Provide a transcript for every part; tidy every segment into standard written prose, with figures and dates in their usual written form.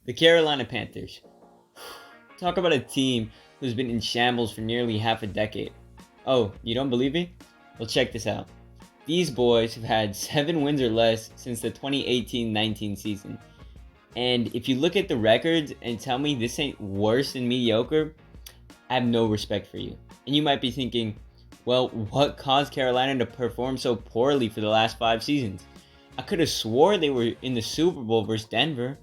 The Carolina Panthers. Talk about a team who's been in shambles for nearly half a decade. Oh, you don't believe me? Well, check this out. These boys have had 7 wins or less since the 2018-19 season. And if you look at the records and tell me this ain't worse than mediocre, I have no respect for you. And you might be thinking, well, what caused Carolina to perform so poorly for the last 5 seasons? I could have swore they were in the Super Bowl versus Denver.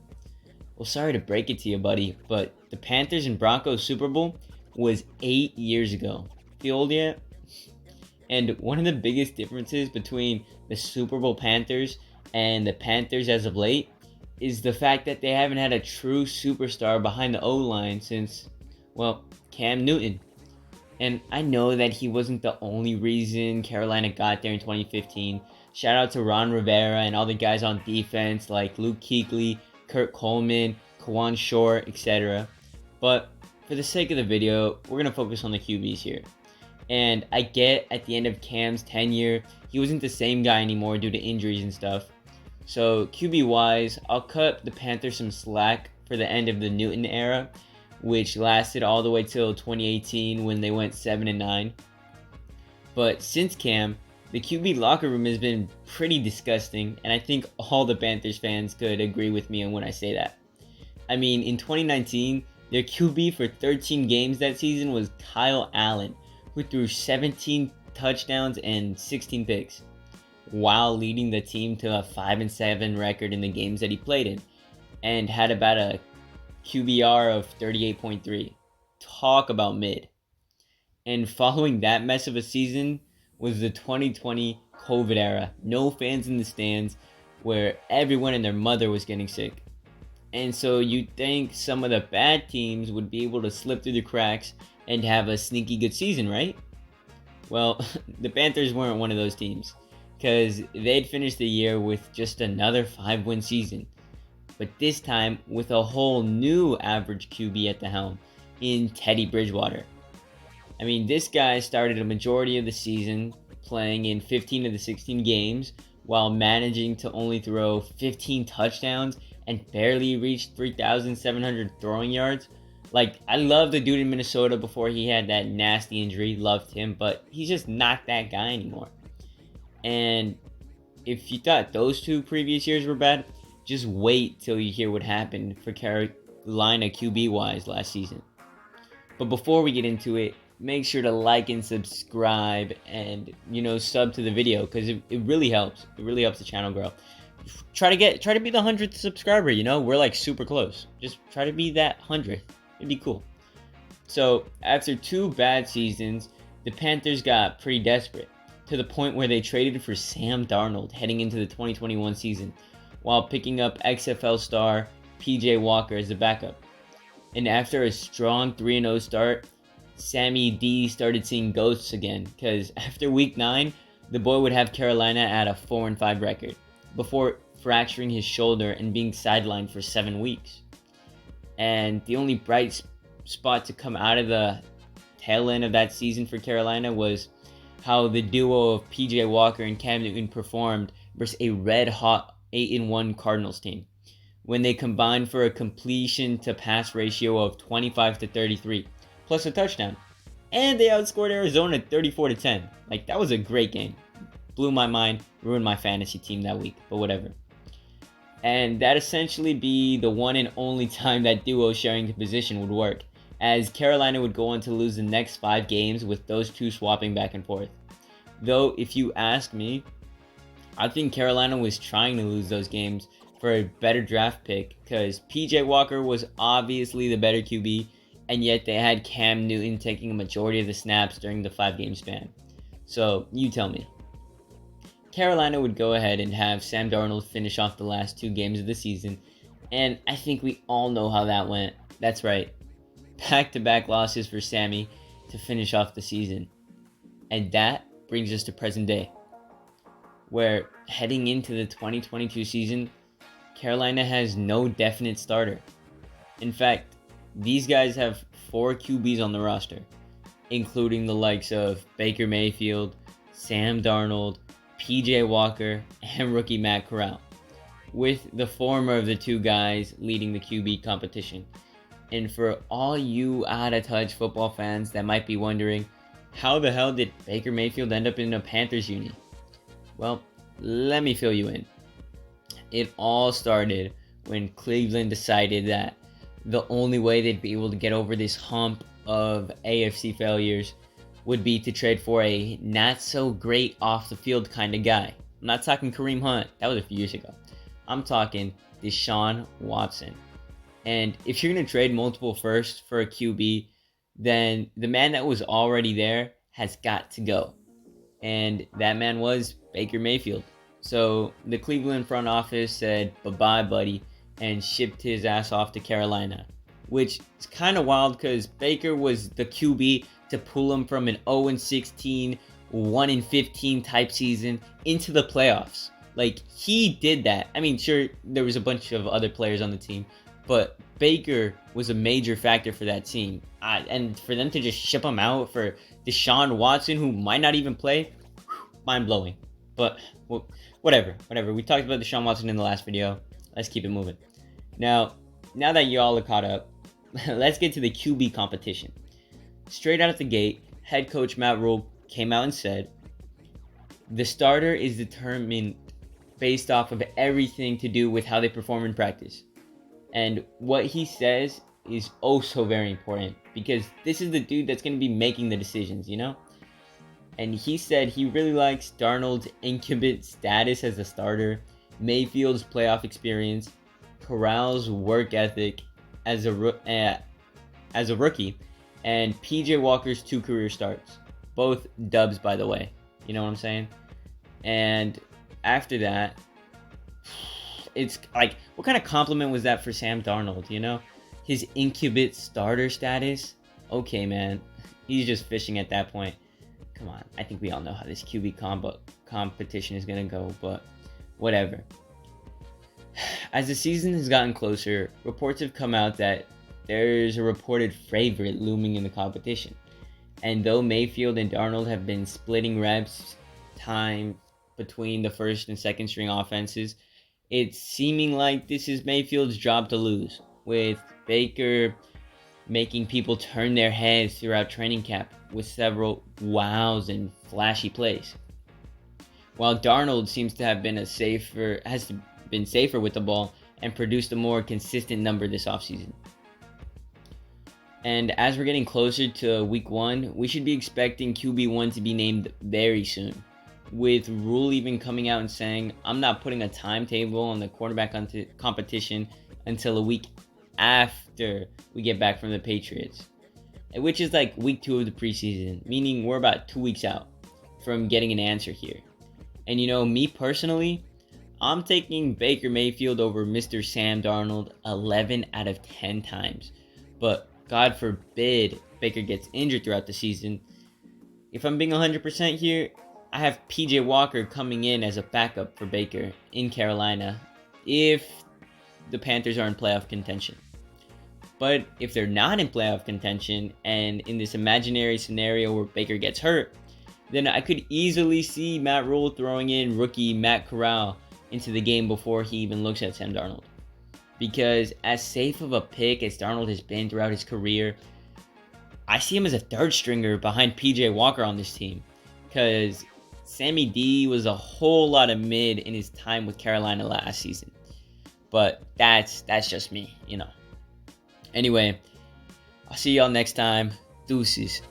Well, sorry to break it to you, buddy, but the Panthers and Broncos Super Bowl was 8 years ago. Feel old yet? And one of the biggest differences between the Super Bowl Panthers and the Panthers as of late is the fact that they haven't had a true superstar behind the O-line since, well, Cam Newton. And I know that he wasn't the only reason Carolina got there in 2015. Shout out to Ron Rivera and all the guys on defense like Luke Kuechly, Kurt Coleman, Kawan Short, etc. But for the sake of the video, we're going to focus on the QBs here. And I get at the end of Cam's tenure, he wasn't the same guy anymore due to injuries and stuff. So QB-wise, I'll cut the Panthers some slack for the end of the Newton era, which lasted all the way till 2018 when they went 7-9. But since Cam, the QB locker room has been pretty disgusting, and I think all the Panthers fans could agree with me when I say that. I mean, in 2019, their QB for 13 games that season was Kyle Allen, who threw 17 touchdowns and 16 picks, while leading the team to a 5-7 record in the games that he played in, and had about a QBR of 38.3. Talk about mid. And following that mess of a season was the 2020 COVID era. No fans in the stands, where everyone and their mother was getting sick. And so you'd think some of the bad teams would be able to slip through the cracks and have a sneaky good season, right? Well, the Panthers weren't one of those teams, because they'd finished the year with just another 5-win season. But this time with a whole new average QB at the helm in Teddy Bridgewater. I mean, this guy started a majority of the season playing in 15 of the 16 games while managing to only throw 15 touchdowns and barely reach 3,700 throwing yards. Like, I love the dude in Minnesota before he had that nasty injury. Loved him, but he's just not that guy anymore. And if you thought those 2 previous years were bad, just wait till you hear what happened for Carolina QB-wise last season. But before we get into it, make sure to like and subscribe and, sub to the video, because it really helps. It really helps the channel grow. Try to be the 100th subscriber, We're like super close. Just try to be that 100th. It'd be cool. So, after 2 bad seasons, the Panthers got pretty desperate, to the point where they traded for Sam Darnold heading into the 2021 season, while picking up XFL star PJ Walker as a backup. And after a strong 3-0 start, Sammy D started seeing ghosts again, because after week 9, the boy would have Carolina at a 4-5 record, before fracturing his shoulder and being sidelined for 7 weeks. And the only bright spot to come out of the tail end of that season for Carolina was how the duo of PJ Walker and Cam Newton performed versus a red-hot 8-1 Cardinals team, when they combined for a completion to pass ratio of 25-33, plus a touchdown. And they outscored Arizona 34-10. Like, that was a great game. Blew my mind, ruined my fantasy team that week, but whatever. And that essentially be the one and only time that duo sharing the position would work, as Carolina would go on to lose the next 5 games with those 2 swapping back and forth. Though, if you ask me, I think Carolina was trying to lose those games for a better draft pick, because PJ Walker was obviously the better QB, and yet they had Cam Newton taking a majority of the snaps during the 5-game span. So, you tell me. Carolina would go ahead and have Sam Darnold finish off the last 2 games of the season, and I think we all know how that went. That's right. Back-to-back losses for Sammy to finish off the season. And that brings us to present day, where heading into the 2022 season, Carolina has no definite starter. In fact, these guys have 4 QBs on the roster, including the likes of Baker Mayfield, Sam Darnold, PJ Walker, and rookie Matt Corral. with the former of the two guys leading the QB competition. And for all you out-of-touch football fans that might be wondering, how the hell did Baker Mayfield end up in a Panthers uni? Well, let me fill you in. It all started when Cleveland decided that the only way they'd be able to get over this hump of AFC failures would be to trade for a not-so-great off-the-field kind of guy. I'm not talking Kareem Hunt. That was a few years ago. I'm talking Deshaun Watson. And if you're going to trade multiple firsts for a QB, then the man that was already there has got to go. And that man was Baker Mayfield. So the Cleveland front office said, bye-bye, buddy, and shipped his ass off to Carolina. Which is kind of wild because Baker was the QB to pull him from an 0-16, 1-15 type season into the playoffs. Like, he did that. I mean, sure, there was a bunch of other players on the team, but Baker was a major factor for that team. And for them to just ship him out for Deshaun Watson, who might not even play, mind-blowing. But, well, whatever. We talked about Deshaun Watson in the last video. Let's keep it moving. Now that y'all are caught up, let's get to the QB competition. Straight out of the gate, head coach Matt Rule came out and said, the starter is determined based off of everything to do with how they perform in practice. And what he says is oh so very important because this is the dude that's going to be making the decisions, you know? And he said he really likes Darnold's incubate status as a starter, Mayfield's playoff experience, Corral's work ethic as a rookie, and PJ Walker's 2 career starts. Both dubs, by the way. You know what I'm saying? And after that, it's like, what kind of compliment was that for Sam Darnold, you know? His incubate starter status? Okay, man. He's just fishing at that point. Come on. I think we all know how this QB competition is going to go, but whatever. As the season has gotten closer, reports have come out that there's a reported favorite looming in the competition. And though Mayfield and Darnold have been splitting reps time between the first and second string offenses, it's seeming like this is Mayfield's job to lose, with Baker making people turn their heads throughout training camp with several wows and flashy plays. While Darnold seems to have been safer with the ball and produced a more consistent number this offseason. And as we're getting closer to week 1, we should be expecting QB1 to be named very soon, with Rule even coming out and saying, I'm not putting a timetable on the quarterback competition until a week after we get back from the Patriots, which is like week 2 of the preseason, meaning we're about 2 weeks out from getting an answer here. And you know, me personally, I'm taking Baker Mayfield over Mr. Sam Darnold 11 out of 10 times. But God forbid Baker gets injured throughout the season. If I'm being 100% here, I have PJ Walker coming in as a backup for Baker in Carolina if the Panthers are in playoff contention. But if they're not in playoff contention and in this imaginary scenario where Baker gets hurt, then I could easily see Matt Rule throwing in rookie Matt Corral into the game before he even looks at Sam Darnold. Because as safe of a pick as Darnold has been throughout his career, I see him as a third stringer behind PJ Walker on this team. Because Sammy D was a whole lot of mid in his time with Carolina last season. But that's just me, you know. Anyway, I'll see y'all next time. Deuces.